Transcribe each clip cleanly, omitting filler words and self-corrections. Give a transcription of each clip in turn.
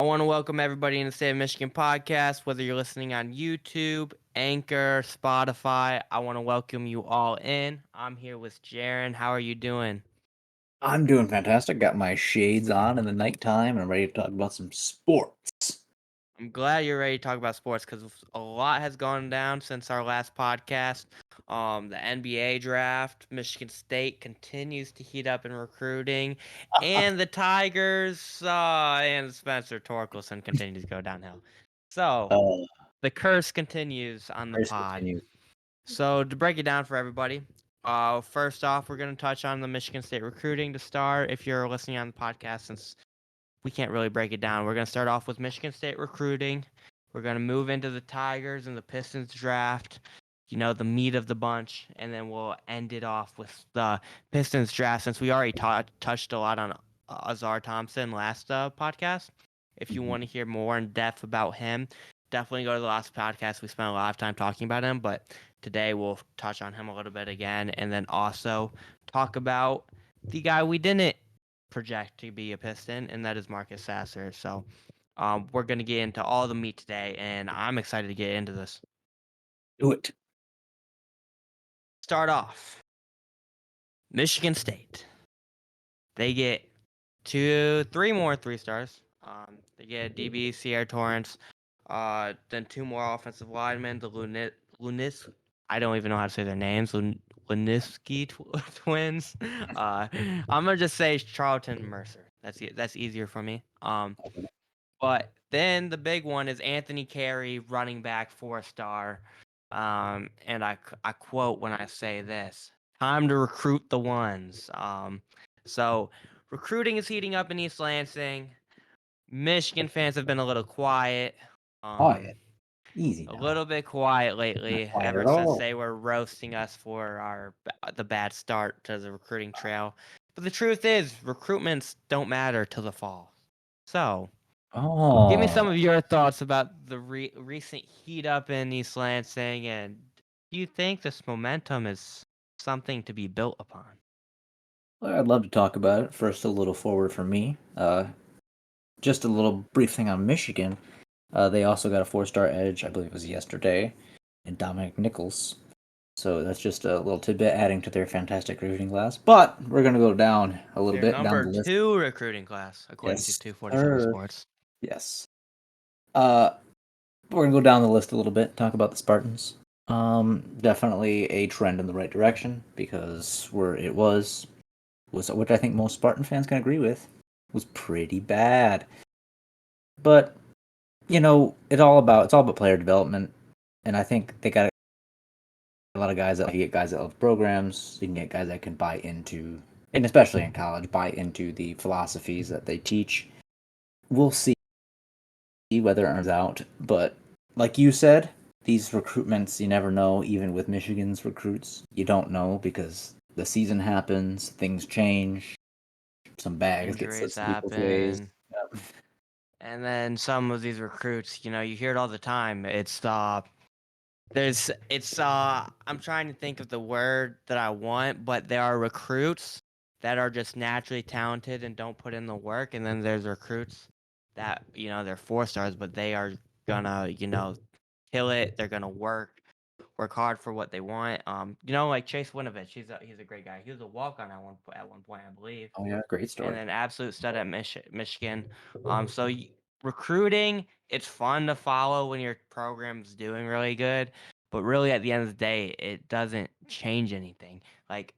I want to welcome everybody in the State of Michigan podcast, whether you're listening on YouTube, Anchor, Spotify. I want to welcome you all in. I'm here with Jaron. How are you doing? I'm doing fantastic. Got my shades on in the nighttime, and I'm ready to talk about some sports. I'm glad you're ready to talk about sports because a lot has gone down since our last podcast. The NBA draft, Michigan State continues to heat up in recruiting, and the Tigers and Spencer Torkelson continues to go downhill. So Uh, the curse continues on the Race pod. continues. So to break it down for everybody, first off, we're going to touch on the Michigan State recruiting to start. If you're listening on the podcast, since we can't really break it down, we're going to start off with Michigan State recruiting. We're going to move into the Tigers and the Pistons draft, the meat of the bunch, and then we'll end it off with the Pistons draft since we already touched a lot on Azar Thompson last podcast. If you Mhm. want to hear more in depth about him, definitely go to the last podcast. We spent a lot of time talking about him, but today we'll touch on him a little bit again and then also talk about the guy we didn't project to be a Piston, and that is Marcus Sasser. So we're going to get into all the meat today, and I'm excited to get into this. Do it. Start off Michigan State. They get three more 3 stars. They get DB, Sierra Torrance, then two more offensive linemen, the Lunis. I don't even know how to say their names. Luniski twins. I'm gonna just say Charlton Mercer. That's easier for me. But then the big one is Anthony Carey, running back, 4-star. And I quote when I say this: "Time to recruit the ones." So recruiting is heating up in East Lansing. Michigan fans have been a little quiet. Um, Quiet. Easy a now. little bit quiet Not lately, quiet ever at since all. they were roasting us for the bad start to the recruiting trail. But the truth is, recruitments don't matter till the fall. So, give me Oh, some of your thoughts about the recent heat up in East Lansing, and do you think this momentum is something to be built upon? well, I'd love to talk about it. First, a little forward for me. Just a little brief thing on Michigan. They also got a four-star edge, I believe it was yesterday, in Dominic Nichols. So that's just a little tidbit adding to their fantastic recruiting class. But we're gonna go down a little Their bit down number the list. 2 recruiting class, according to Yes, 247 sir. Sports. Yes. Uh, we're gonna go down the list a little bit, talk about the Spartans. Definitely a trend in the right direction because where it was which I think most Spartan fans can agree with, was pretty bad. But it's all about player development, and I think they got a lot of guys that you get guys that love programs. You can get guys that can buy into, and especially in college, buy into the philosophies that they teach. We'll see whether it turns out. But like you said, these recruitments, you never know. Even with Michigan's recruits, you don't know because the season happens, things change, some bags get Injuries slipped in people's ways. happen. Yep. And then some of these recruits, you hear it all the time. I'm trying to think of the word that I want, but there are recruits that are just naturally talented and don't put in the work, and then there's recruits that, they're 4 stars, but they are gonna, kill it. They're gonna work hard for what they want. Like Chase Winovich, he's a great guy. He was a walk on at one point, I believe, Oh yeah, great and story. an absolute stud at Michigan. Recruiting, it's fun to follow when your program's doing really good, but really at the end of the day, it doesn't change anything. Like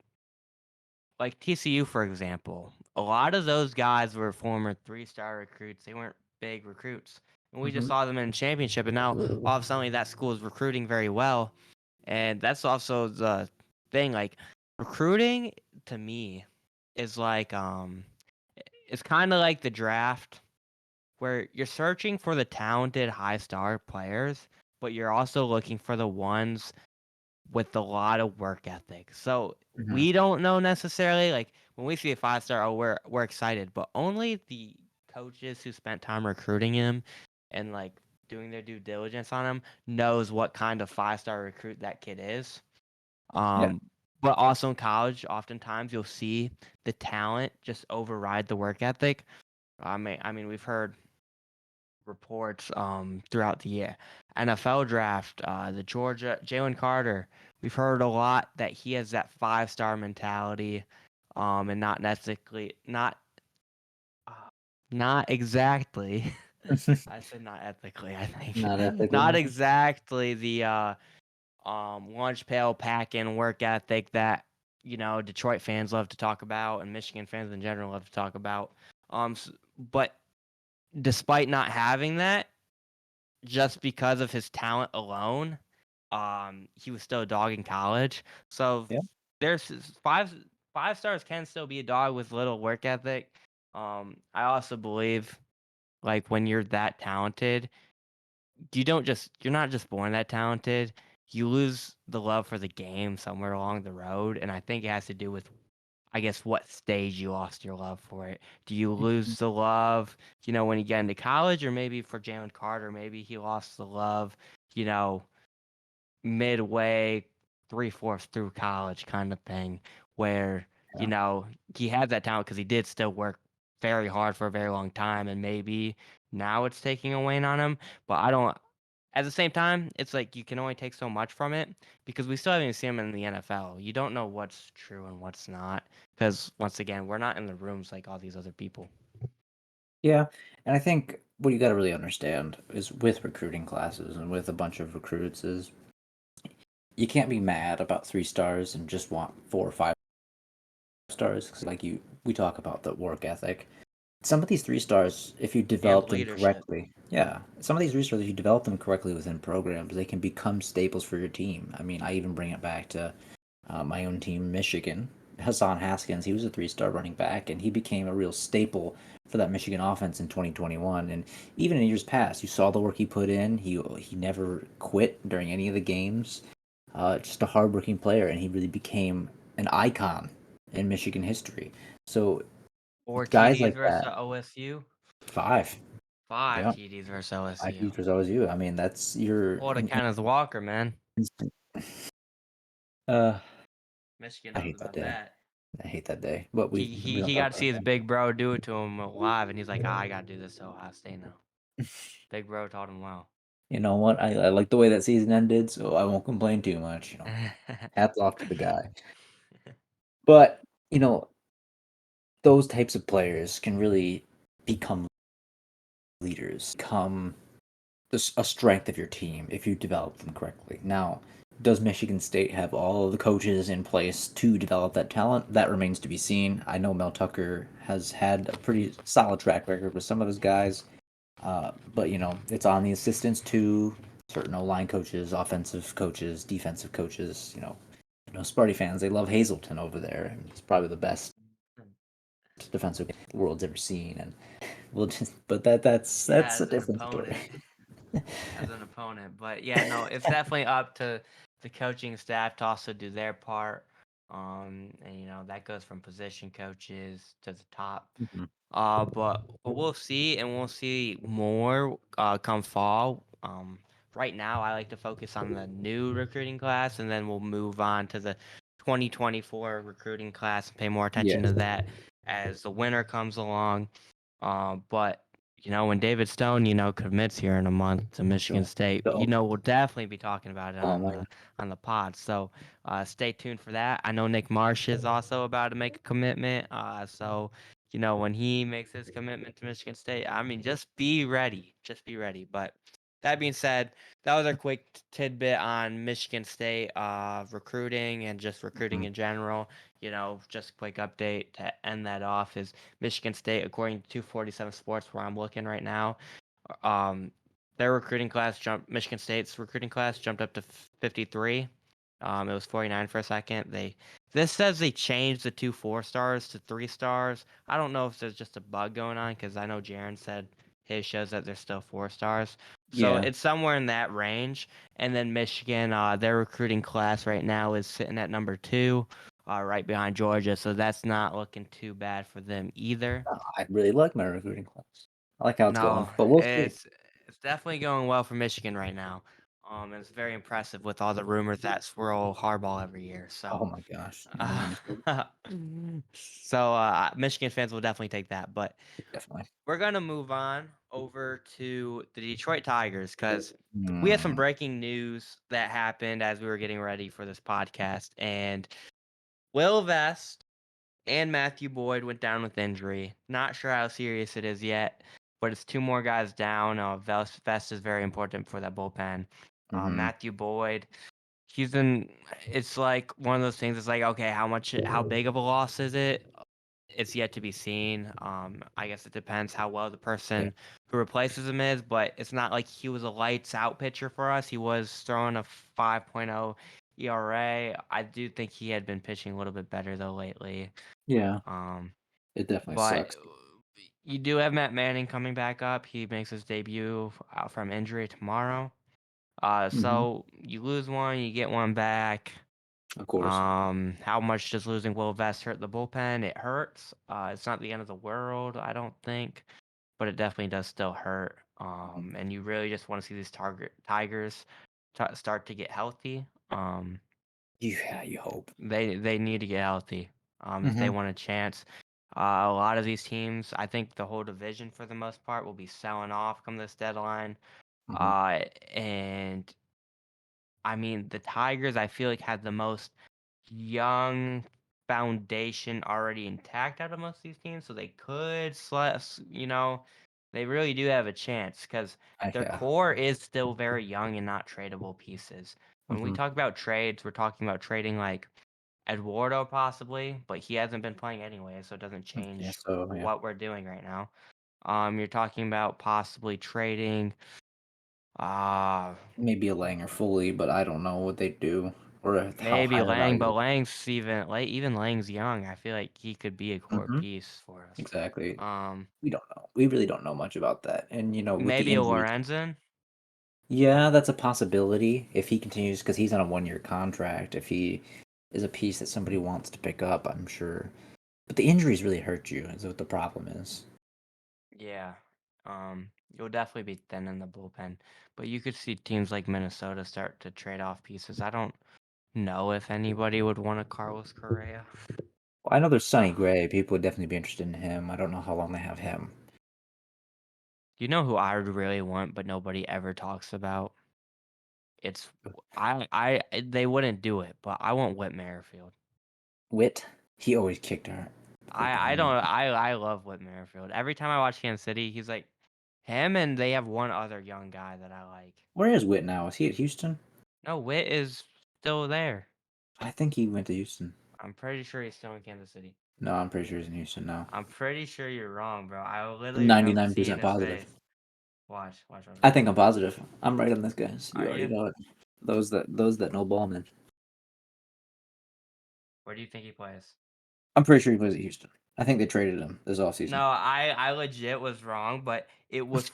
TCU, for example, a lot of those guys were former 3-star recruits. They weren't big recruits, and we just Hmm. saw them in a championship. And now all of a sudden, that school is recruiting very well, and that's also the thing. Like recruiting to me is it's kind of like the draft where you're searching for the talented high star players, but you're also looking for the ones with a lot of work ethic. So Hmm. we don't know necessarily, like when we see a 5-star, oh, we're excited, but only the coaches who spent time recruiting him and like doing their due diligence on him knows what kind of 5-star recruit that kid is. Yeah. Um, but also in college, oftentimes you'll see the talent just override the work ethic. I mean, we've heard. reports throughout the year. NFL draft, the Georgia Jalen Carter. We've heard a lot that he has that 5-star mentality, and not necessarily uh, not exactly. I said not ethically. I think Not ethically. not Okay. exactly the lunch pail packing work ethic that Detroit fans love to talk about and Michigan fans in general love to talk about. But despite not having that, just because of his talent alone, he was still a dog in college. So Yeah. there's five stars can still be a dog with little work ethic. I also believe like when you're that talented, you're not just born that talented. You lose the love for the game somewhere along the road, and I think it has to do with I guess what stage you lost your love for it. Do you Mhm. lose the love, when you get into college, or maybe for Jalen Carter, maybe he lost the love, you know, midway, three-fourths through college kind of thing, where, Yeah. he had that talent because he did still work very hard for a very long time, and maybe now it's taking a wane on him. But I don't at the same time, it's like you can only take so much from it because we still haven't even seen him in the NFL. You don't know what's true and what's not because once again, we're not in the rooms like all these other people. Yeah, and I think what you got to really understand is with recruiting classes and with a bunch of recruits is you can't be mad about 3 stars and just want 4 or 5 stars. 'Cause like we talk about the work ethic. Some of these 3 stars, if you And develop them leadership. correctly, yeah, some of these 3 stars, if you develop them correctly within programs, they can become staples for your team. I mean, I even bring it back to my own team, Michigan. Hassan Haskins, he was a 3 star running back, and he became a real staple for that Michigan offense in 2021. And even in years past, you saw the work he put in. He never quit during any of the games. Just a hardworking player, and he really became an icon in Michigan history. So Four guys TDs like versus that, OSU. 5, Five yeah, TDs versus 5 OSU. features always you. I mean, that's your Florida Kenneth Walker, man. instant. Uh, Michigan I knows hate that about day. that. I hate that day. But we don't He talk got to about see his it. big bro do it to him live, and he's like, I got to do this to Ohio State now. Big bro taught him well. You know what? I like the way that season ended, so I won't complain too much. Hats off to the guy. But you know, those types of players can really become leaders, become a strength of your team if you develop them correctly. Now, does Michigan State have all of the coaches in place to develop that talent? That remains to be seen. I know Mel Tucker has had a pretty solid track record with some of his guys, but it's on the assistants too. Certain O-line coaches, offensive coaches, defensive coaches. Sparty fans, they love Hazelton over there. He's probably the best defensive the world's ever seen, and we'll just. But Yeah, that's a as an different story. opponent. As an opponent. But yeah, no, it's definitely up to the coaching staff to also do their part. And that goes from position coaches to the top. Mhm. But we'll see, and we'll see more come fall. Right now, I like to focus on the new recruiting class, and then we'll move on to the 2024 recruiting class and pay more attention to Yes. that as the winter comes along. But when David Stone, commits here in a month to Michigan So, State, so we'll definitely be talking about it oh on my the pod. So stay tuned for that. I know Nick Marsh is also about to make a commitment. So when he makes his commitment to Michigan State, I mean, just be ready. Just be ready. But that being said, that was our quick tidbit on Michigan State recruiting and just recruiting Mhm. in general. Just a quick update to end that off is Michigan State, according to 247 Sports, where I'm looking right now, um, their recruiting class jumped. Michigan State's recruiting class jumped up to 53. It was 49 for a second. This says they changed the 2 4 stars to 3 stars. I don't know if there's just a bug going on because I know Jaron said his shows that they're still 4 stars. So Yeah. it's somewhere in that range. And then Michigan, their recruiting class right now is sitting at number 2, right behind Georgia. So that's not looking too bad for them either. I really like my recruiting class. I like how it's going, No, but we'll see. it's definitely going well for Michigan right now. And it's very impressive with all the rumors that swirl Harbaugh every year. Oh So, my gosh, yeah, no uh, one is Michigan fans will definitely take that. But definitely. we're gonna move on over to the Detroit Tigers because we had some Mm, breaking news that happened as we were getting ready for this podcast, and Will Vest and Matthew Boyd went down with injury. Not sure how serious it is yet, but it's two more guys down. Vest is very important for that bullpen. mm-hmm. Matthew Boyd, he's in. It's like one of those things. It's like, okay, how big of a loss is it? It's yet to be seen. I guess it depends how well the Yeah, person who replaces him is, but it's not like he was a lights out pitcher for us. He was throwing a 5.0 ERA. I do think he had been pitching a little bit better though lately. yeah, Um, it definitely but sucks. you do have Matt Manning coming back up. He makes his debut out from injury tomorrow. Hmm. So you lose one, you get one back. Of course. How much does losing Will Vest hurt the bullpen? It hurts. It's not the end of the world, I don't think, but it definitely does still hurt. Mhm. And you really just want to see these Tigers start to get healthy. Yeah, you hope. They need to get healthy. If they Hmm. want a chance. A lot of these teams, I think the whole division for the most part will be selling off come this deadline. Hmm. Uh, and I mean, the Tigers, I feel like had the most young foundation already intact out of most of these teams, so they could, they really do have a chance because their Yeah. core is still very young and not tradable pieces. When we Hmm. talk about trades, we're talking about trading like Eduardo possibly, but he hasn't been playing anyway, so it doesn't Yeah. change So yeah, what we're doing right now. You're talking about possibly trading. Uh maybe a Langer fully, but I don't know what they do or how Maybe high the Lang, value but is. Even Lang's young. I feel like he could be a core Hmm. piece for us. Exactly. Um, We don't know. We really don't know much about that. And with the Maybe a injuries, Lorenzen. yeah, that's a possibility if he continues because he's on a 1-year contract. If he is a piece that somebody wants to pick up, I'm sure. But the injuries really hurt you. Is what the problem is. Yeah. You'll definitely be thin in the bullpen, but you could see teams like Minnesota start to trade off pieces. I don't know if anybody would want a Carlos Correa. Well, I know there's Uh, Sonny Gray. People would definitely be interested in him. I don't know how long they have him. you know who I would really want, but nobody ever talks about? It's they wouldn't do it, but I want Whit Merrifield. Wit, he always kicked our I freaking. don't I love Whit Merrifield. Every time I watch Kansas City, he's like him, and they have one other young guy that I like. Where is Wit now? Is he at Houston? No, Whit is still there. I think he went to Houston. I'm pretty sure he's still in Kansas City. No, I'm pretty sure he's in Houston now. I'm pretty sure you're wrong, bro. I I'm literally remember seeing 99% his positive. face. Watch. I think I'm positive. I'm right on this, guys. You Are already you? know it. Those that know Ballman. Where do you think he plays? I'm pretty sure he plays at Houston. I think they traded him this No, offseason. I legit was wrong, but it was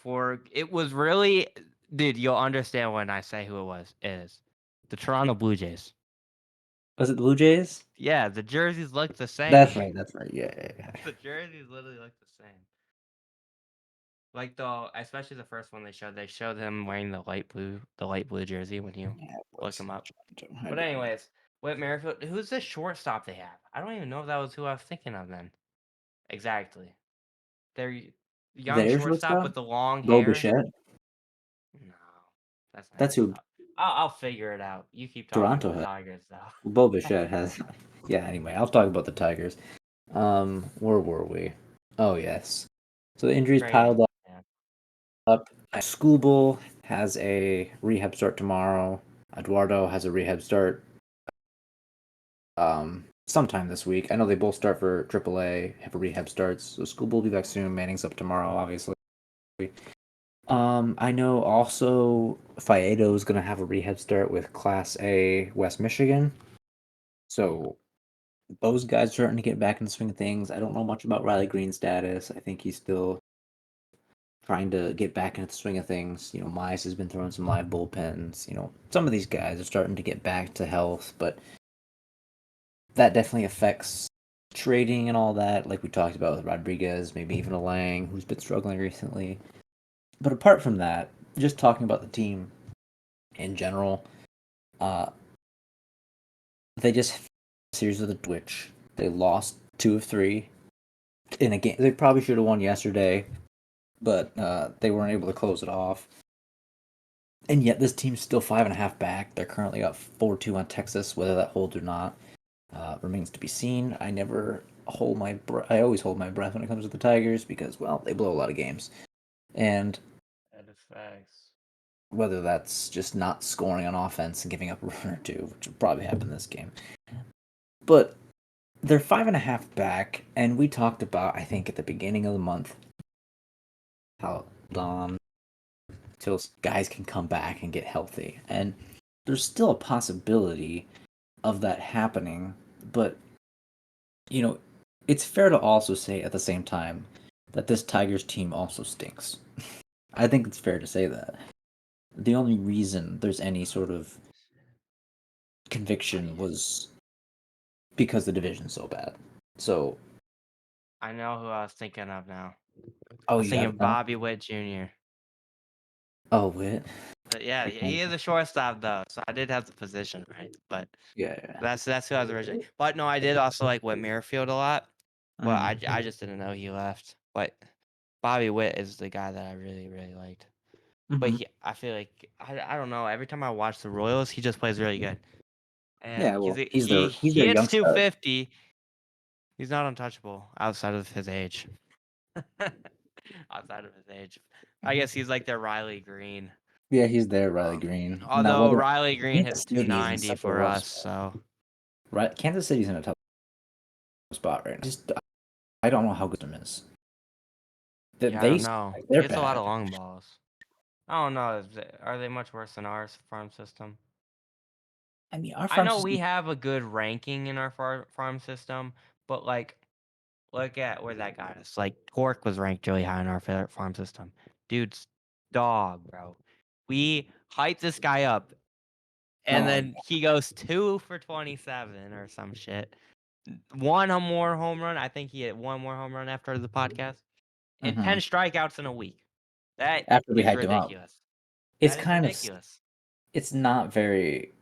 really, dude. You'll understand when I say who it was. It is the Toronto Blue Jays. Was it the Blue Jays? Yeah, the jerseys look the same. That's right. That's right. Yeah, yeah, yeah. The jerseys literally look the same. Like especially the first one they showed him wearing the light blue jersey when you Yeah, it look was. him up. I But do remember. anyways, Whit Merrifield, who's the shortstop they have? I don't even know if that was who I was thinking of then. Exactly, they're young Their shortstop shortstop? with the long Bo hair. Bichette? No, that's not That's even. who I'll figure it out. You keep talking Toronto about has. Tigers though. Bo Bichette has. Yeah, anyway, I'll talk about the Tigers. Where were we? Oh, yes. So the injuries piled Trading. Yeah. up. Schoolbull has a rehab start tomorrow. Eduardo has a rehab start sometime this week. I know they both start for AAA, have a rehab starts. So Schoolbull will be back soon. Manning's up tomorrow, obviously. I know also Faedo is gonna have a rehab start with Class A West Michigan. So those guys are starting to get back in the swing of things. I don't know much about Riley Green's status. I think he's still trying to get back into the swing of things. Mize has been throwing some live bullpens. Some of these guys are starting to get back to health, but that definitely affects trading and all that, like we talked about with Rodriguez, maybe even a Lang, who's been struggling recently. But apart from that, just talking about the team, in general. Uh, they just series with a twitch. They lost 2 of 3 in a game. They probably should have won yesterday, but they weren't able to close it off. And yet this team's still 5.5 back. They're currently up 4-2 on Texas. Whether that holds or not remains to be seen. I never hold my I always hold my breath when it comes to the Tigers because, well, they blow a lot of games. And That is facts. whether that's just not scoring on offense and giving up a run or two, which will probably happen this game. But they're 5.5 back, and we talked about, I think, at the beginning of the month, how till guys can come back and get healthy. And there's still a possibility of that happening, but you know, it's fair to also say at the same time that this Tigers team also stinks. I think it's fair to say that. The only reason there's any sort of conviction was because the division's so bad. So, I know who I was thinking of now. I oh, was you got thinking it now? Bobby Witt Jr. Oh, wait. But yeah, he is a shortstop though, so I did have the position right. But Yeah. that's who I was originally. But no, I did also like Whit Merrifield a lot. But I Mm. just didn't know he left. But Bobby Witt is the guy that I really liked. But Mm-hmm. I feel like I don't know. Every time I watch the Royals, he just plays really good. And Yeah, well, he's he their hits young stud. 250. He's not untouchable outside of his age. Outside of his age, I guess he's like their Riley Green. Yeah, he's there, Riley Green. Now, Although whether Riley Green hits Kansas City is in 290 such a for rough us, spot. so Right, Kansas City's in a tough spot right now. Just I don't know how good them is. yeah, I They don't know. He they're hits a lot bad. of long balls. I don't know. Are they much worse than ours farm system? I mean, our I farm know we system. have a good ranking in our farm system, but like, look at where that got us. Like, Torque was ranked really high in our farm system. Dude's dog, bro. We hyped this guy up, and Oh, then he goes 2 for 27 or some shit. One more home run. I think he hit one more home run after the podcast, and hmm 10 strikeouts in a week. That after we is hyped him up, ridiculous. it's That is kind of ridiculous. it's not very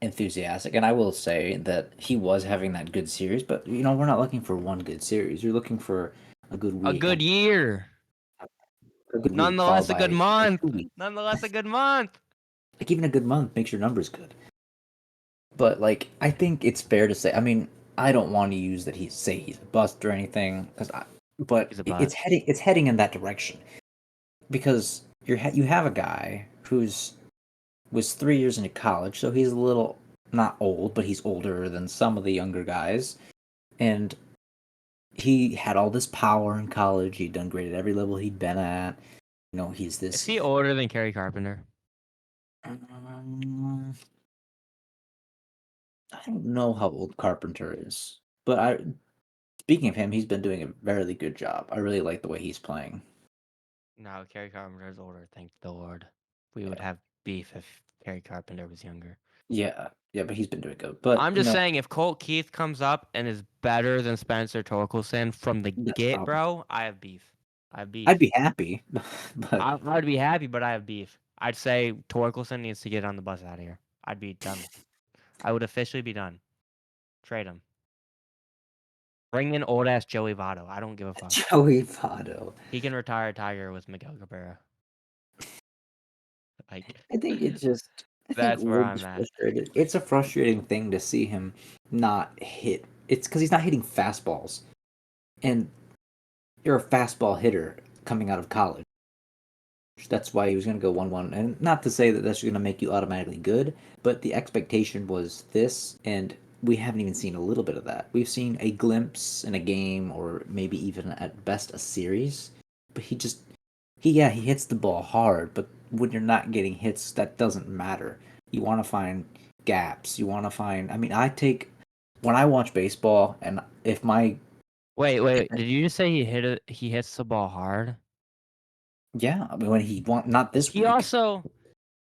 enthusiastic. And I will say that he was having that good series, but we're not looking for one good series. You're looking for a good A week, good year. a good week followed Nonetheless, a good by month. 2 weeks. Nonetheless, a good month. Like even a good month makes your numbers good. But like, I think it's fair to say. I mean, I don't want to use that he's a bust or anything, but He's a it's bust. heading in that direction because you have a guy who's was 3 years into college, so he's a little not old, but he's older than some of the younger guys, and he had all this power in college. He'd done great at every level he'd been at. He's Is this. he older than Kerry Carpenter? Um, I don't know how old Carpenter is, but speaking of him, he's been doing a very good job. I really like the way he's playing. No, Kerry Carpenter is older. Thank the Lord. We would Yeah, have beef if Kerry Carpenter was younger. yeah, but he's been doing good. But I'm just saying, if Colt Keith comes up and is better than Spencer Torkelson from the that's get, probably. bro, I have beef. I have I'd beef. be happy, but I'd be happy, but I have beef. I'd say Torkelson needs to get on the bus out of here. I'd be done. I would officially be done. Trade him. Bring in old ass Joey Votto. I don't give a fuck. Joey Votto. He can retire Tiger with Miguel Cabrera. Like, I think it just. I think that's where we're I'm just at. frustrated. It's a frustrating thing to see him not hit. It's because he's not hitting fastballs, and you're a fastball hitter coming out of college. That's why he was going to go 1-1. And not to say that that's going to make you automatically good, but the expectation was this, and we haven't even seen a little bit of that. We've seen a glimpse in a game, or maybe even at best a series, but he hits the ball hard, but when you're not getting hits, that doesn't matter. You want to find gaps. You want to find. I mean, when I watch baseball, and if my. Wait. Did you just say he hit it? He hits the ball hard. Yeah, I mean, when he want. Not this He week. also,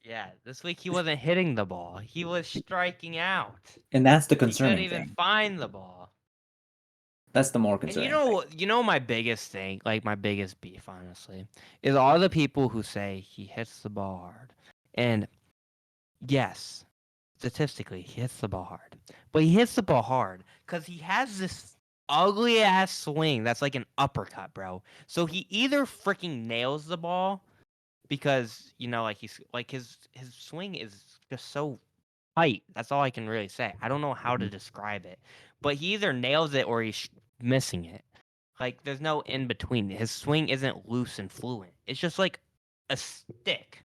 yeah, this week he wasn't hitting the ball. He was striking out. And that's the He couldn't concerning even thing. find the ball. That's the more And concerning thing. my biggest thing, like my biggest beef, honestly, is all the people who say he hits the ball hard. And Yes, statistically, he hits the ball hard. But he hits the ball hard because he has this ugly ass swing that's like an uppercut, bro. So he either freaking nails the ball because like he's like his swing is just so tight. That's all I can really say. I don't know how to Mhm. describe it, but he either nails it or he's missing it. Like there's no in between. His swing isn't loose and fluent. It's just like a stick.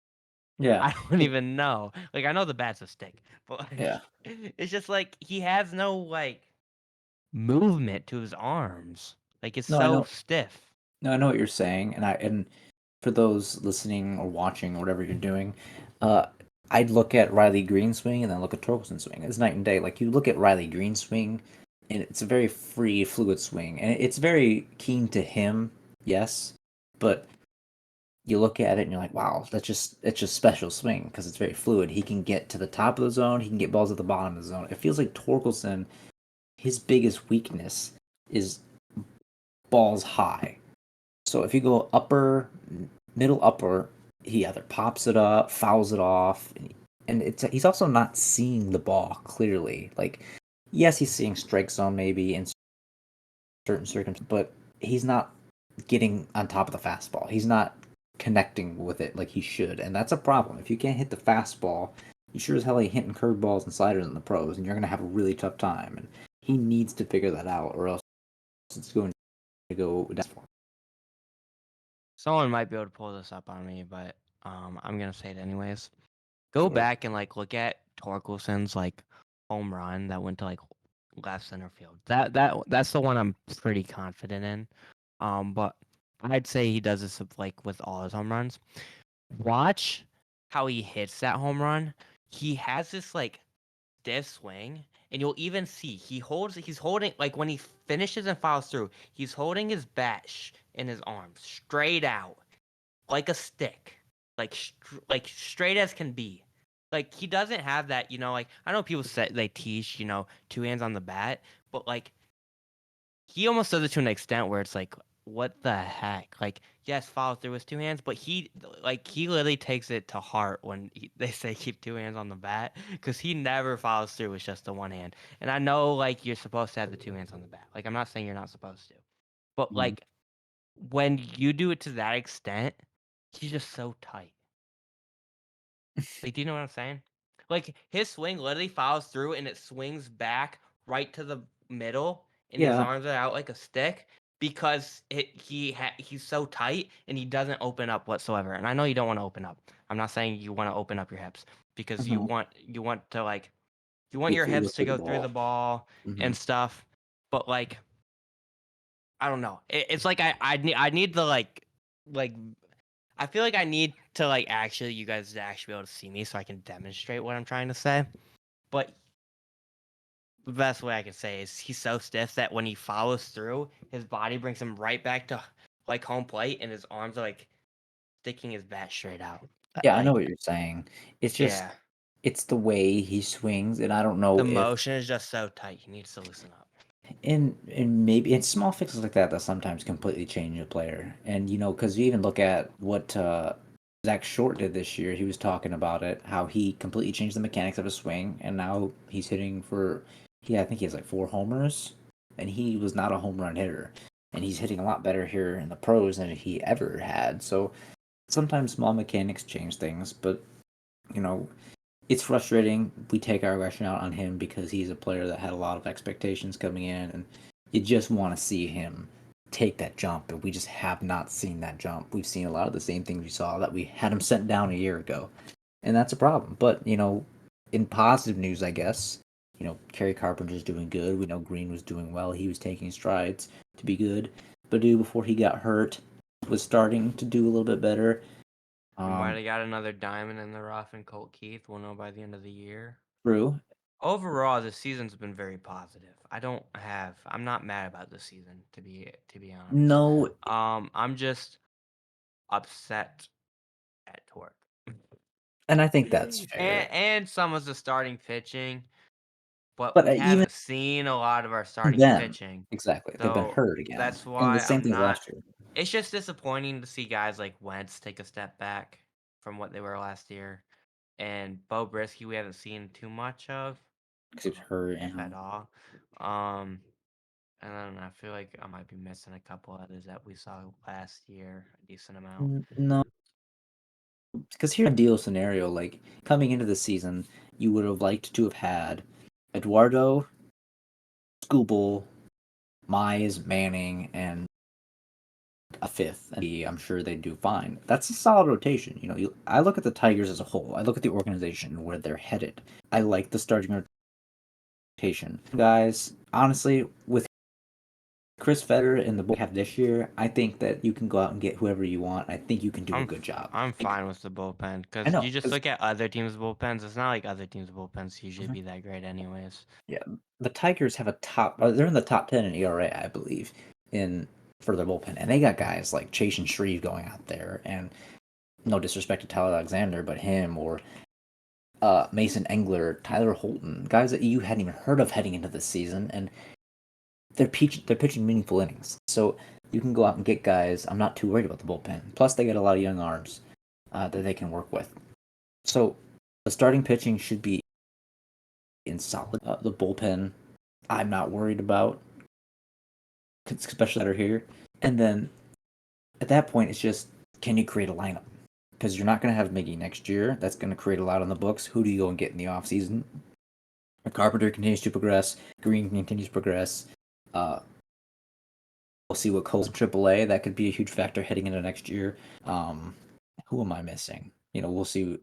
Yeah. I don't even know. Like I know the bat's a stick, but like Yeah. it's just like he has no like movement to his arms. Like it's No, I so know. stiff. No, I know what you're saying, and for those listening or watching or whatever you're doing, I'd look at Riley Green's swing and then look at Torkelson's swing. It's night and day. Like you look at Riley Green's swing, and it's a very free, fluid swing, and it's very keen to him, yes, but you look at it and you're like, wow, it's just special swing because it's very fluid. He can get to the top of the zone, he can get balls at the bottom of the zone. It feels like Torkelson, his biggest weakness is balls high. So if you go upper, middle upper, he either pops it up, fouls it off, and it's he's also not seeing the ball clearly. Like, yes, he's seeing strike zone maybe in certain circumstances, but he's not getting on top of the fastball. He's not connecting with it like he should, and that's a problem. If you can't hit the fastball, you sure as hell ain't hitting curveballs and sliders in the pros, and you're gonna have a really tough time. And he needs to figure that out, or else it's going to go down. Someone might be able to pull this up on me, but I'm gonna say it anyways. Go Sure. back and like look at Torkelson's like home run that went to like left center field. That's the one I'm pretty confident in. But I'd say he does this with, like with all his home runs. Watch how he hits that home run. He has this like stiff swing, and you'll even see he's holding like when he finishes and follows through, he's holding his bat in his arms straight out like a stick, like like straight as can be. Like he doesn't have that, like I know people say they teach, two hands on the bat, but like he almost does it to an extent where it's like, what the heck? Like, yes, follow through with two hands, but he literally takes it to heart when they say keep two hands on the bat because he never follows through with just the one hand. And I know like you're supposed to have the two hands on the bat. Like I'm not saying you're not supposed to, but Mhm. like when you do it to that extent, he's just so tight. Like, do you know what I'm saying? Like his swing literally follows through and it swings back right to the middle, and his Yeah. arms are out like a stick because he's so tight and he doesn't open up whatsoever. And I know you don't want to open up. I'm not saying you want to open up your hips because you Mhm. want to like you want Get your fluid hips to through the go through the ball. ball Mhm. and stuff. But like I don't know. It's like I need to like I feel like I need to like actually you guys to actually be able to see me so I can demonstrate what I'm trying to say. But the best way I can say is he's so stiff that when he follows through, his body brings him right back to like home plate, and his arms are like sticking his bat straight out. Yeah, I know Like what you're saying. It's just yeah, it's the way he swings, and I don't know the if motion is just so tight. He needs to loosen up. and maybe it's small fixes like that that sometimes completely change a player. And because you even look at what Zach Short did this year, he was talking about it, how he completely changed the mechanics of his swing, and now he's hitting for I think he has like 4 homers, and he was not a home run hitter, and he's hitting a lot better here in the pros than he ever had. So sometimes small mechanics change things, but you know it's frustrating. We take our aggression out on him because he's a player that had a lot of expectations coming in, and you just want to see him take that jump. And we just have not seen that jump. We've seen a lot of the same things we saw that we had him sent down a year ago, and that's a problem. But in positive news, I guess Kerry Carpenter's doing good. We know Green was doing well. He was taking strides to be good. Badu, before he got hurt, was starting to do a little bit better. We might Um, have got another diamond in the rough in Colt Keith. We'll know by the end of the year. True. Overall, this season's been very positive. I'm not mad about this season to be honest. No, I'm just upset at Torque. and I think that's and fair. and some of the starting pitching, but But we even haven't seen a lot of our starting them, pitching. exactly, they've been So hurt again, that's and the why same I'm thing as not last year. it's just disappointing to see guys like Wentz take a step back from what they were last year. and Bo Brisky we haven't seen too much of, because he was hurt. if at And all. Um, and then I feel like I might be missing a couple others that we saw last year, a decent amount. no, because here's an ideal scenario. Like coming into the season, you would have liked to have had Eduardo, Scooble, Mize, Manning, and a fifth. And I'm sure they do fine. That's a solid rotation. I look at the Tigers as a whole. I look at the organization and where they're headed. I like the starting rotation. Guys, honestly, with Chris Federer and the boy have this year, I think that you can go out and get whoever you want. I think you can do a good job. I'm fine with the bullpen I because know, you just because look at other teams' bullpens. It's not like other teams' bullpens usually be that great, anyways. yeah, the Tigers have a top. They're in the top 10 in ERA, I believe, in for their bullpen, and they got guys like Chase and Shreve going out there, and no disrespect to Tyler Alexander, but him or Mason Engler, Tyler Holton, guys that you hadn't even heard of heading into this season, and they're pitching meaningful innings. So you can go out and get guys. I'm not too worried about the bullpen. Plus, they got a lot of young arms that they can work with. So the starting pitching should be in solid. The bullpen, I'm not worried about, especially that are here. And then at that point, it's just can you create a lineup? Because you're not going to have Miggy next year. That's going to create a lot on the books. Who do you go and get in the offseason? Carpenter continues to progress. Green continues to progress. Uh, we'll see what Cole's in AAA. That could be a huge factor heading into next year. Who am I missing? We'll see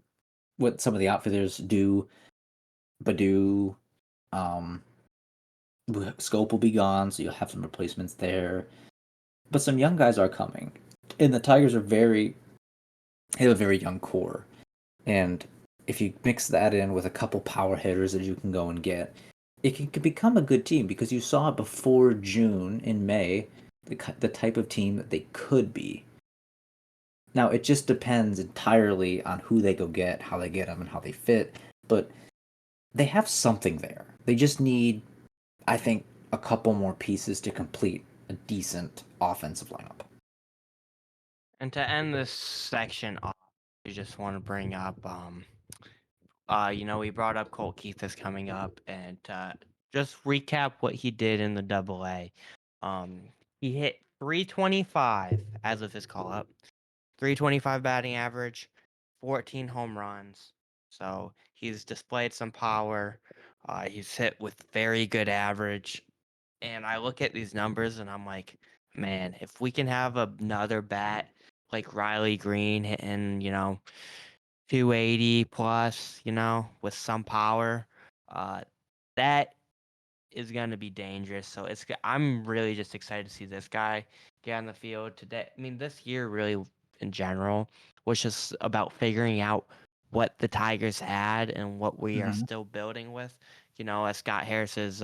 what some of the outfielders do. Badu, um, Scope will be gone, so you'll have some replacements there. But some young guys are coming, and the Tigers have a very young core. And if you mix that in with a couple power hitters that you can go and get, it can become a good team because you saw it before June in May, the type of team that they could be. Now, it just depends entirely on who they go get, how they get them, and how they fit. But they have something there. They just need, I think, a couple more pieces to complete a decent offensive lineup. And to end this section off, we just want to bring up, we brought up Colt Keith is coming up, and just recap what he did in the Double A. He hit 325 as of his call up, 325 batting average, 14 home runs. So he's displayed some power. He's hit with very good average. And I look at these numbers and I'm like, man, if we can have another bat like Riley Green hitting, 280 plus, with some power, uh, that is going to be dangerous. So I'm really just excited to see this guy get on the field today. I mean, this year really in general was just about figuring out what the Tigers had and what we are Mm-hmm. still building with. As Scott Harris's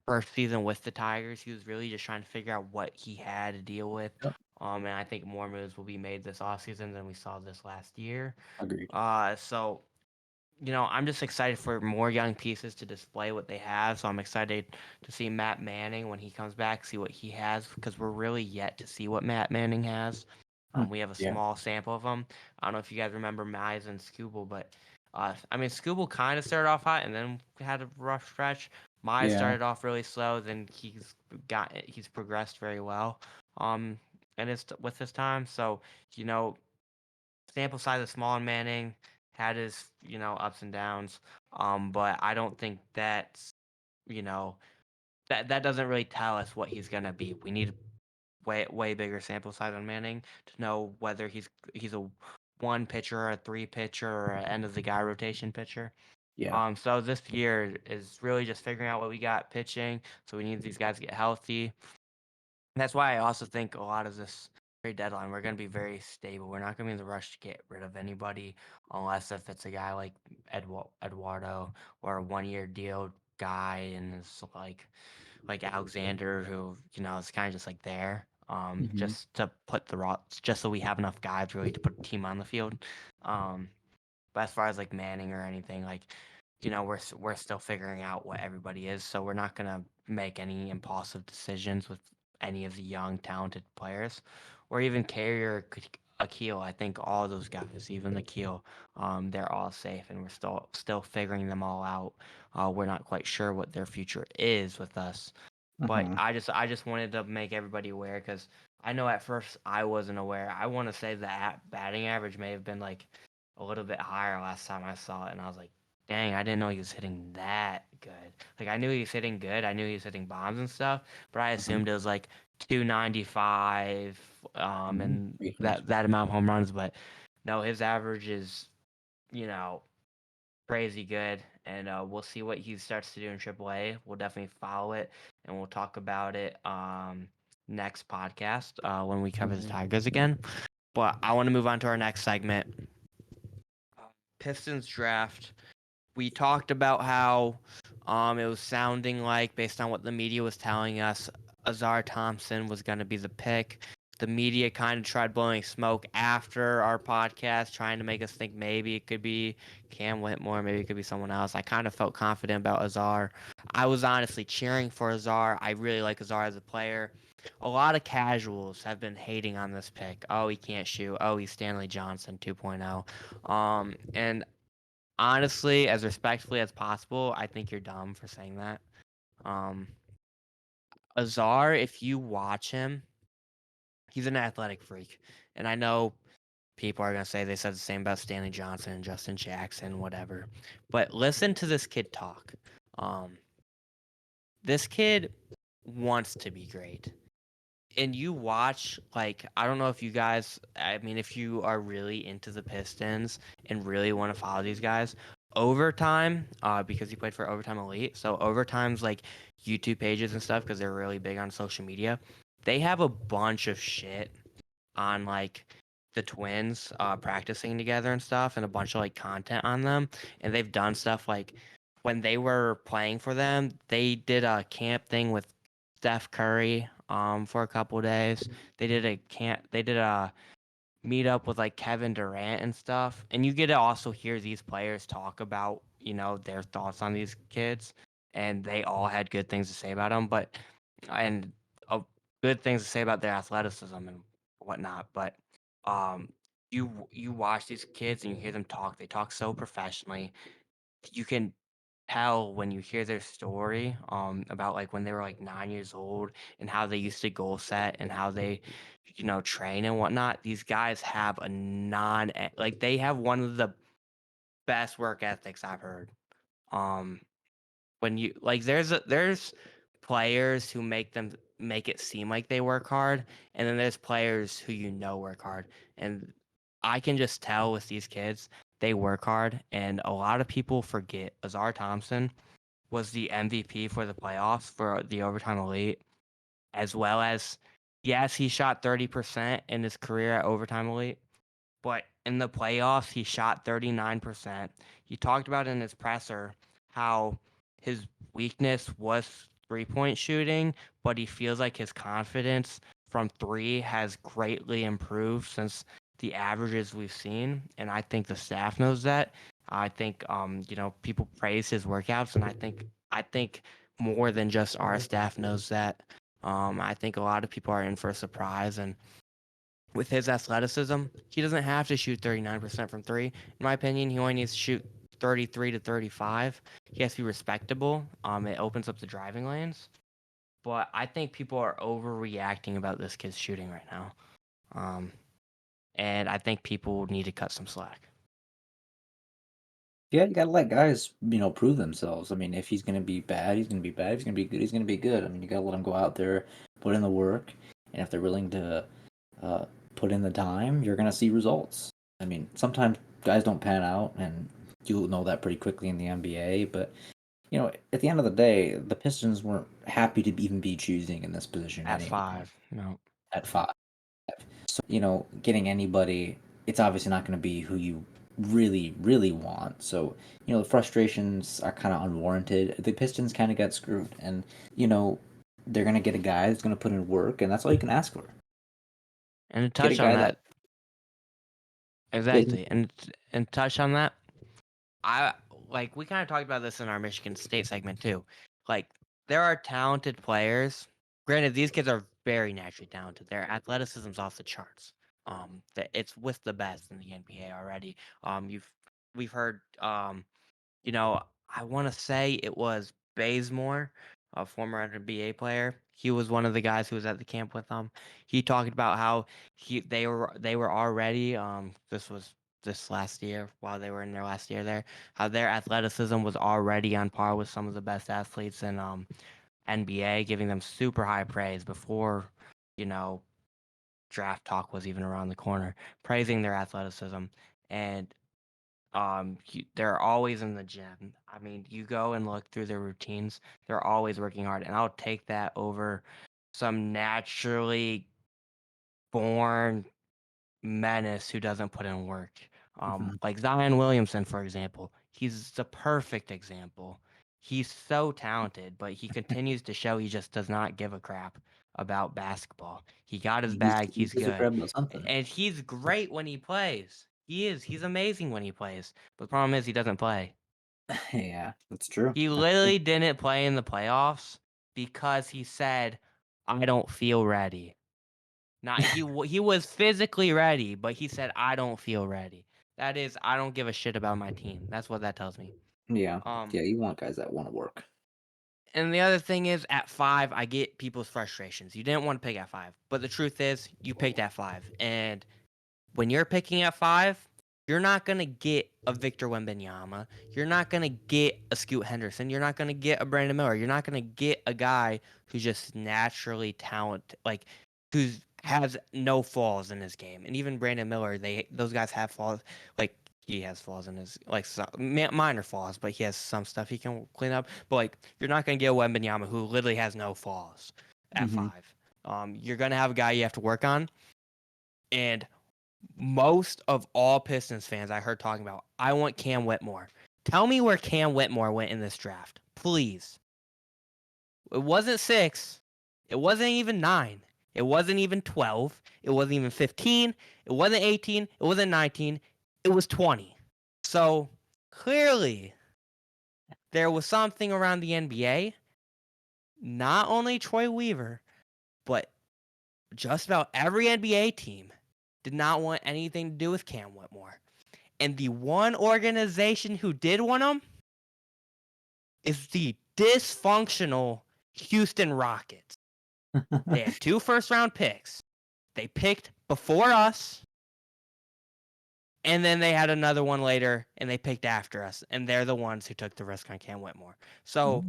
first season with the Tigers, he was really just trying to figure out what he had to deal with. Yep. And I think more moves will be made this offseason than we saw this last year. Agreed. So I'm just excited for more young pieces to display what they have. So I'm excited to see Matt Manning when he comes back, see what he has, because we're really yet to see what Matt Manning has. We have a Yeah. small sample of them. I don't know if you guys remember Mize and Scooble, but Scooble kind of started off hot and then had a rough stretch. Mize Yeah. started off really slow, then he's progressed very well. And it's with his time. So you know, sample size is small on Manning, had his, ups and downs. But I don't think that's, you know, that doesn't really tell us what he's gonna be. We need way bigger sample size on Manning to know whether he's a one pitcher or a three pitcher or an end of the guy rotation pitcher. Yeah. So this year is really just figuring out what we got pitching. So we need these guys to get healthy. That's why I also think a lot of this trade deadline, we're going to be very stable. We're not going to be in the rush to get rid of anybody unless if it's a guy like Eduardo or a 1 year deal guy and it's like Alexander who, is kind of just like there. Mm-hmm. Just to put just so we have enough guys really to put a team on the field. Um, but as far as like Manning or anything, like, we're still figuring out what everybody is, so we're not gonna make any impulsive decisions with any of the young talented players, or even Carrier. Akil. I think all those guys, even Akil, they're all safe, and we're still figuring them all out. We're not quite sure what their future is with us, but Hmm. I just wanted to make everybody aware because I know at first I wasn't aware. I want to say that batting average may have been like a little bit higher last time I saw it, and I was like, dang, I didn't know he was hitting that good. Like I knew he was hitting good, I knew he was hitting bombs and stuff, but I Hmm. assumed it was like 295, Hmm. and that amount of home runs. But no, his average is, you know, crazy good, and we'll see what he starts to do in AAA. We'll definitely follow it, and we'll talk about it next podcast when we cover the Hmm. Tigers again. But I want to move on to our next segment, Pistons draft. We talked about how it was sounding like, based on what the media was telling us, Azar Thompson was going to be the pick. The media kind of tried blowing smoke after our podcast, trying to make us think maybe it could be Cam Whitmore, maybe it could be someone else. I kind of felt confident about Azar. I was honestly cheering for Azar. I really like Azar as a player. A lot of casuals have been hating on this pick. Oh, he can't shoot. Oh, he's Stanley Johnson 2.0. And honestly, as respectfully as possible, I think you're dumb for saying that. Um, Azar, if you watch him, he's an athletic freak. And I know people are going to say they said the same about Stanley Johnson and Justin Jackson, whatever. But listen to this kid talk. Um, this kid wants to be great. And you watch, like, I don't know if you guys, I mean, if you are really into the Pistons and really want to follow these guys, Overtime, because he played for Overtime Elite, so Overtime's like YouTube pages and stuff, because they're really big on social media, they have a bunch of shit on like the twins practicing together and stuff, and a bunch of like content on them. And they've done stuff like when they were playing for them, they did a camp thing with Steph Curry for a couple days. They did a meet up with like Kevin Durant and stuff. And you get to also hear these players talk about, their thoughts on these kids, and they all had good things to say about them, but and good things to say about their athleticism and whatnot. But um, you watch these kids and you hear them talk. They talk so professionally. You can tell when you hear their story about like when they were like 9 years old and how they used to goal set and how they train and whatnot. These guys have a non like they have one of the best work ethics I've heard. um when you like there's players who make it seem like they work hard, and then there's players who work hard. And I can just tell with these kids, they work hard. And a lot of people forget Azar Thompson was the MVP for the playoffs for the Overtime Elite, as well as, yes, he shot 30% in his career at Overtime Elite, but in the playoffs, he shot 39%. He talked about in his presser how his weakness was 3-point shooting, but he feels like his confidence from three has greatly improved since the averages we've seen. And I think the staff knows that. I think people praise his workouts, and I think more than just our staff knows that. I think a lot of people are in for a surprise, and with his athleticism, he doesn't have to shoot 39% from three. In my opinion, he only needs to shoot 33 to 35. He has to be respectable. It opens up the driving lanes. But I think people are overreacting about this kid's shooting right now. Um, and I think people need to cut some slack. Yeah, you gotta let guys, prove themselves. I mean, if he's gonna be bad, he's gonna be bad. If he's gonna be good, he's gonna be good. I mean, you gotta let him go out there, put in the work, and if they're willing to uh, put in the time, you're gonna see results. I mean, sometimes guys don't pan out, and you'll know that pretty quickly in the NBA. But at the end of the day, the Pistons weren't happy to even be choosing in this position At anyway. five, no. At 5. So, getting anybody, it's obviously not going to be who you really, really want. So, the frustrations are kind of unwarranted. The Pistons kind of got screwed. And, you know, they're going to get a guy that's going to put in work, and that's all you can ask for. And to Get a touch on guy that. that, exactly. And touch on that, I like we kind of talked about this in our Michigan State segment too. Like there are talented players. Granted, these kids are very naturally talented. Their athleticism's off the charts. That it's with the best in the NBA already. We've heard you know, I want to say it was Bazemore, a former NBA player. He was one of the guys who was at the camp with them. He talked about how they were already this was this last year while they were in their last year there, how their athleticism was already on par with some of the best athletes in NBA, giving them super high praise before, you know, draft talk was even around the corner, praising their athleticism. And they're always in the gym. I mean, you go and look through their routines, they're always working hard. And I'll take that over some naturally born menace who doesn't put in work. Mhm. Like Zion Williamson, for example, he's the perfect example. He's so talented, but he continues to show he just does not give a crap about basketball. He got his bag, He he's gives a good. crap about something. And he's great when he plays. He is. He's amazing when he plays. But the problem is he doesn't play. Yeah, that's true. He That's true. literally didn't play in the playoffs because he said, "I don't feel ready." Not he was physically ready, but he said, "I don't feel ready." That is, I don't give a shit about my team. That's what that tells me. Yeah, Um, yeah. You want guys that want to work. and the other thing is, at 5, I get people's frustrations. You didn't want to pick at 5, but the truth is, you picked at 5, and when you're picking at 5, you're not gonna get a Victor Wembanyama. You're not gonna get a Scoot Henderson. You're not gonna get a Brandon Miller. You're not gonna get a guy who's just naturally talented, like who has no flaws in his game. And even Brandon Miller, those guys have flaws. Like he has flaws in his like some, minor flaws, but he has some stuff he can clean up. But like you're not gonna get a Wembanyama who literally has no flaws at Hmm. 5. You're gonna have a guy you have to work on, and most of all Pistons fans I heard talking about, I want Cam Whitmore. Tell me where Cam Whitmore went in this draft, please. It wasn't 6. It wasn't even 9. It wasn't even 12. It wasn't even 15. It wasn't 18. It wasn't 19. It was 20. So clearly, there was something around the NBA, not only Troy Weaver, but just about every NBA team did not want anything to do with Cam Whitmore. And the one organization who did want him is the dysfunctional Houston Rockets. They had 2 first-round picks. They picked before us, and then they had another one later, and they picked after us. And they're the ones who took the risk on Cam Whitmore. So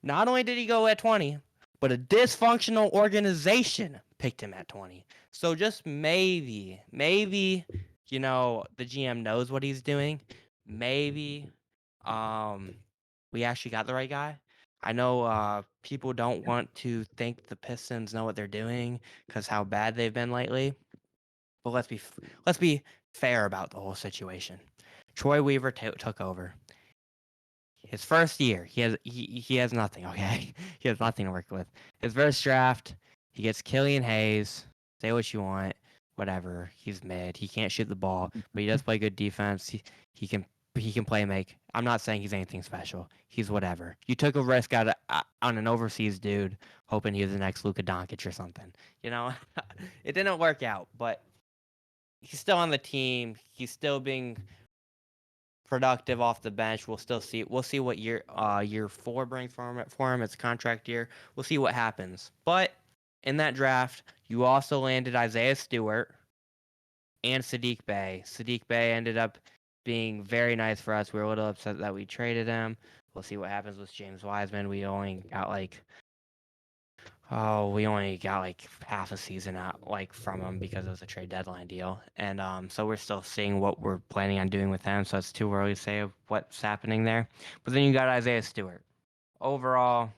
not only did he go at 20, but a dysfunctional organization picked him at 20. So just maybe, the GM knows what he's doing. Maybe we actually got the right guy. I know people don't want to think the Pistons know what they're doing because how bad they've been lately. But let's be fair about the whole situation. Troy Weaver took over. His first year, he has nothing. Okay, he has nothing to work with. His first draft, he gets Killian Hayes. Say what you want, whatever. He's mid. He can't shoot the ball, but he does play good defense. He can play make. I'm not saying he's anything special. He's whatever. You took a risk on an overseas dude, hoping he was the next Luka Doncic or something. You know, it didn't work out, but he's still on the team. He's still being productive off the bench. We'll still see. We'll see what year 4 brings for him. It's a contract year. We'll see what happens. But in that draft, you also landed Isaiah Stewart and Sadiq Bey. Sadiq Bey ended up being very nice for us. We were a little upset that we traded him. We'll see what happens with James Wiseman. We only got like half a season out like from him because it was a trade deadline deal, and so we're still seeing what we're planning on doing with him. So it's too early to say what's happening there. But then you got Isaiah Stewart. Overall,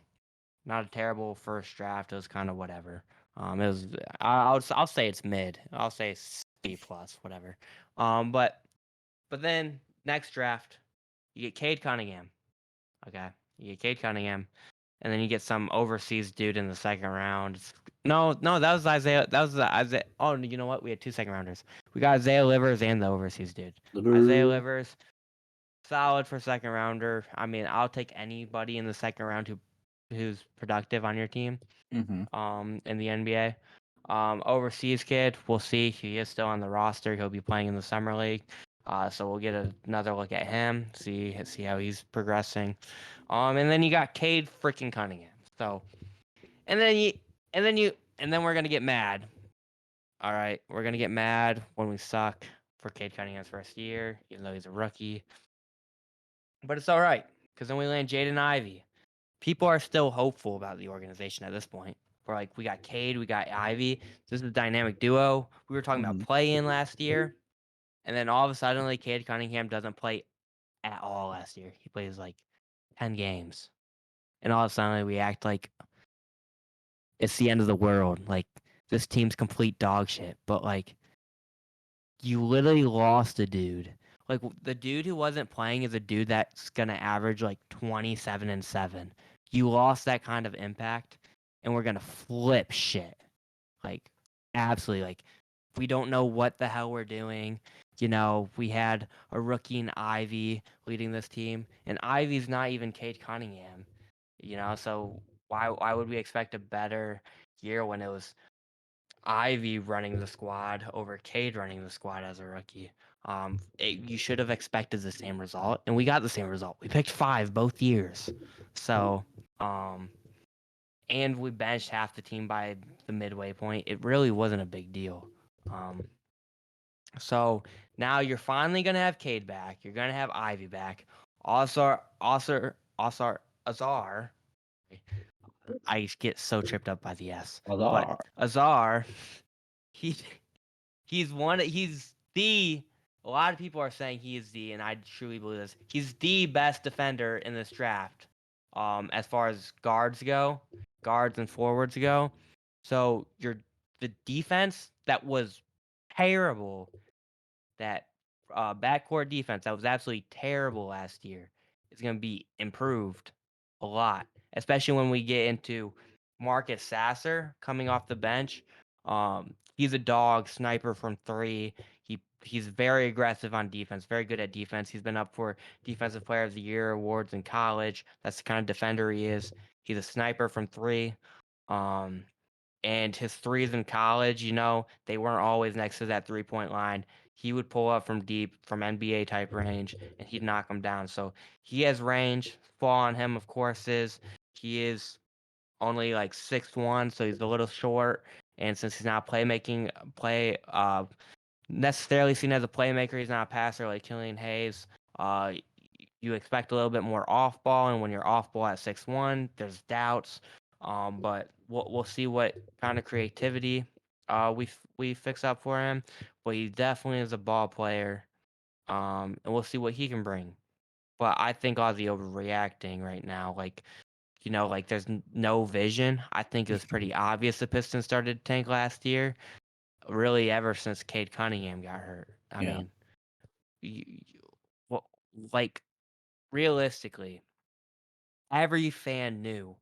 not a terrible first draft. It was kind of whatever. It was. I'll say it's mid. I'll say C plus, whatever. But then next draft, you get Cade Cunningham. Okay, you get Cade Cunningham, and then you get some overseas dude in the second round. No, that was Isaiah. That was the Isaiah. Oh, you know what? We had 2 second rounders. We got Isaiah Livers and the overseas dude. Isaiah Mhm. Livers, solid for second rounder. I mean, I'll take anybody in the second round who's productive on your team. In the NBA. Overseas kid, we'll see. He is still on the roster. He'll be playing in the summer league. So we'll get another look at him, see how he's progressing. And then you got Cade freaking Cunningham. So, and then you, and then we're gonna get mad. All right, we're gonna get mad when we suck for Cade Cunningham's first year, even though he's a rookie. But it's all right because then we land Jaden Ivey. People are still hopeful about the organization at this point. We're like, we got Cade, we got Ivy. This is a dynamic duo. We were talking about Mhm. play-in last year, and then all of a sudden, like, Cade Cunningham doesn't play at all last year. He plays like 10 games, and all of a sudden, we act like it's the end of the world. Like, this team's complete dog shit. But like, you literally lost a dude. Like, the dude who wasn't playing is a dude that's gonna average like 27 and 7. You lost that kind of impact, and we're gonna flip shit. Like, absolutely. Like, we don't know what the hell we're doing. We had a rookie in Ivy leading this team, and Ivy's not even Cade Cunningham. So why would we expect a better year when it was Ivy running the squad over Cade running the squad as a rookie? You should have expected the same result, and we got the same result. We picked 5 both years. So, and we benched half the team by the midway point. It really wasn't a big deal. Um, so now you're finally gonna have Cade back. You're gonna have Ivy back. Azar. I get so tripped up by the S. But Lazar. Azar, he he's the a lot of people are saying he is and I truly believe this. He's the best defender in this draft. As far as guards and forwards go. So the defense that was terrible, that backcourt defense that was absolutely terrible last year is going to be improved a lot, especially when we get into Marcus Sasser coming off the bench. He's a dog sniper from 3. He's very aggressive on defense, very good at defense. He's been up for Defensive Player of the Year awards in college. That's the kind of defender he is. He's a sniper from 3. Um, and his threes in college, they weren't always next to that 3-point line. He would pull up from deep, from NBA type range, and he'd knock them down. So he has range. Flaw on him, of course, is he is only like 6'1", so he's a little short. And since he's not necessarily seen as a playmaker, he's not a passer like Killian Hayes. Uh, you expect a little bit more off ball, and when you're off ball at 6'1", there's doubts. But we'll see what kind of creativity we fix up for him. But he definitely is a ball player. And we'll see what he can bring. But I think all the overreacting right now, like there's no vision. I think it was pretty obvious the Pistons started to tank last year. Really, ever since Cade Cunningham got hurt. I Yeah. mean, well, like realistically, every fan knew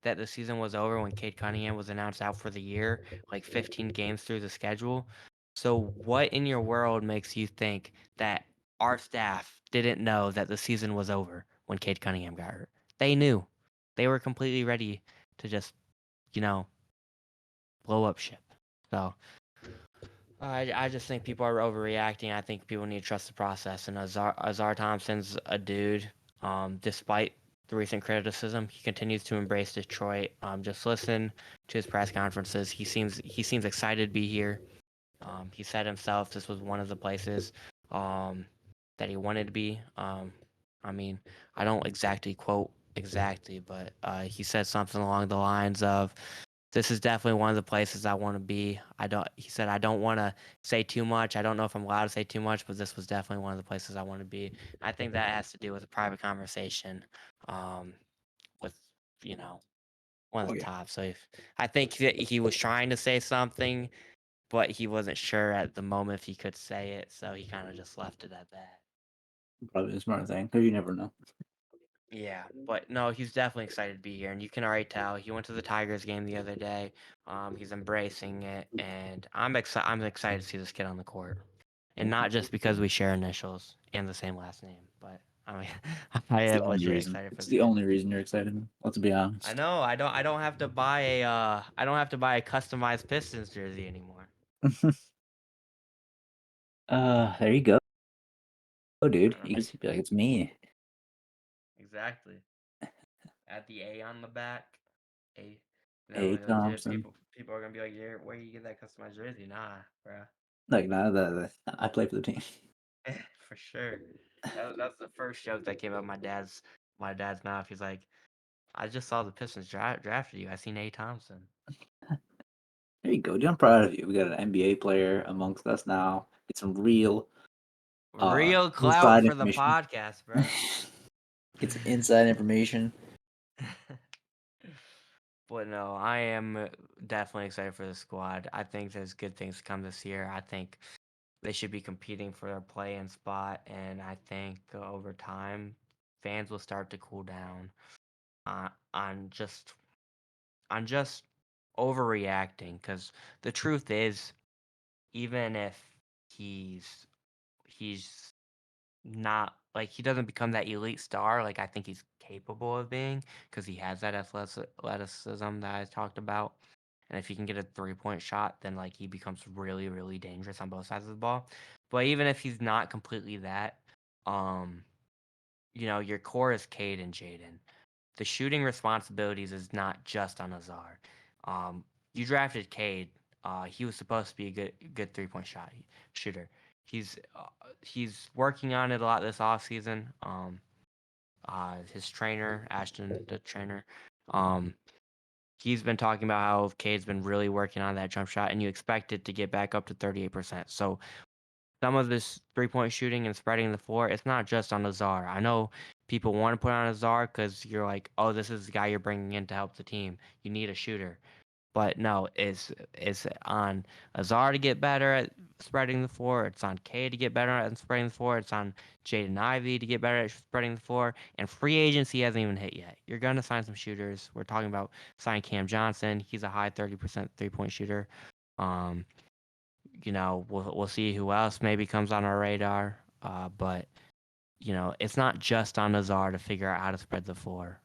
that the season was over when Cade Cunningham was announced out for the year, like 15 games through the schedule. So, what in your world makes you think that our staff didn't know that the season was over when Cade Cunningham got hurt? They knew. They were completely ready to just, you know, blow up ship. So, I just think people are overreacting. I think people need to trust the process. And Azar Thompson's a dude. Despite the recent criticism, he continues to embrace Detroit. Just listen to his press conferences. He seems excited to be here. He said himself this was one of the places that he wanted to be. I mean, I don't exactly quote exactly, but he said something along the lines of, "This is definitely one of the places I want to be." He said, "I don't want to say too much. I don't know if I'm allowed to say too much, but this was definitely one of the places I want to be." I think that has to do with a private conversation, um, with you know one of Oh the yeah. top. So I think that he was trying to say something, but he wasn't sure at the moment if he could say it, so he kind of just left it at that. Probably the smart thing, because you never know. Yeah, but no, he's definitely excited to be here, and you can already tell. He went to the Tigers game the other day. He's embracing it, and I'm excited. I'm excited to see this kid on the court, and not just because we share initials and the same last name, but I mean, I It's the am only legit reason. excited for It's this the kid. only reason you're excited. Let's be I honest. know. I don't have to buy a I don't have to buy a customized Pistons jersey anymore. There you go, dude. I You mean, just be like, it's me. exactly. At the A on the back, A. Hey, Legit Thompson. people are gonna be like, "Yeah, where you get that customized jersey?" Nah, bro. Like, nah, I play for the team. For sure. That's the first joke that came out of my dad's mouth. He's like, "I just saw the Pistons drafted you. I seen A. Thompson." There you go, dude. I'm proud of you. We got an NBA player amongst us now. Get some real Real clout inside for the information. podcast, bro. Get some inside information. But no, I am definitely excited for the squad. I think there's good things to come this year. I think they should be competing for their play-in spot, and I think over time, fans will start to cool down uh, on just on just overreacting. Because the truth is, even if he's he's not like he doesn't become that elite star like I think he's capable of being because he has that athleticism that I talked about. And if he can get a 3-point shot, then like he becomes really, really dangerous on both sides of the ball. But even if he's not completely that, um, your core is Cade and Jaden. The shooting responsibilities is not just on Azar. You drafted Cade. He was supposed to be a good 3-point shooter. He's working on it a lot this offseason. His trainer, Ashton, the trainer, um, he's been talking about how Cade's been really working on that jump shot, and you expect it to get back up to 38%. So some of this 3-point shooting and spreading the floor, it's not just on Azar. I know people want to put on Azar because you're like, oh, this is the guy you're bringing in to help the team. You need a shooter. But no, it's on Azar to get better at spreading the floor. It's on K to get better at spreading the floor. It's on Jaden Ivey to get better at spreading the floor. And free agency hasn't even hit yet. You're gonna sign some shooters. We're talking about signing Cam Johnson. He's a high 30% 3-point shooter. Um, we'll see who else maybe comes on our radar. But it's not just on Azar to figure out how to spread the floor.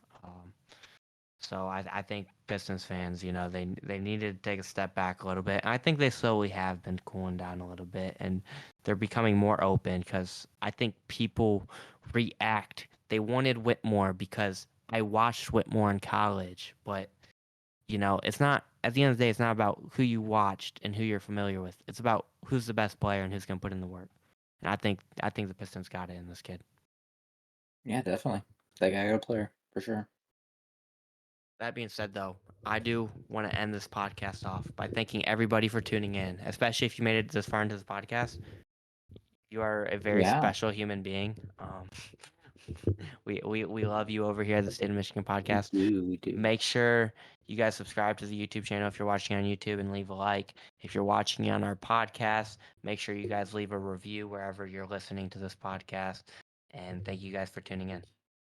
So I think Pistons fans, they needed to take a step back a little bit. And I think they slowly have been cooling down a little bit, and they're becoming more open because I think people react. They wanted Whitmore because I watched Whitmore in college, but it's not. At the end of the day, it's not about who you watched and who you're familiar with. It's about who's the best player and who's going to put in the work. And I think the Pistons got it in this kid. Yeah, definitely. That guy got a player for sure. That being said, though, I do want to end this podcast off by thanking everybody for tuning in, especially if you made it this far into this podcast. You are a very Yeah, special human being. We love you over here at the State of Michigan we podcast. do. We do. Make sure you guys subscribe to the YouTube channel if you're watching on YouTube and leave a like. If you're watching on our podcast, make sure you guys leave a review wherever you're listening to this podcast. And thank you guys for tuning in.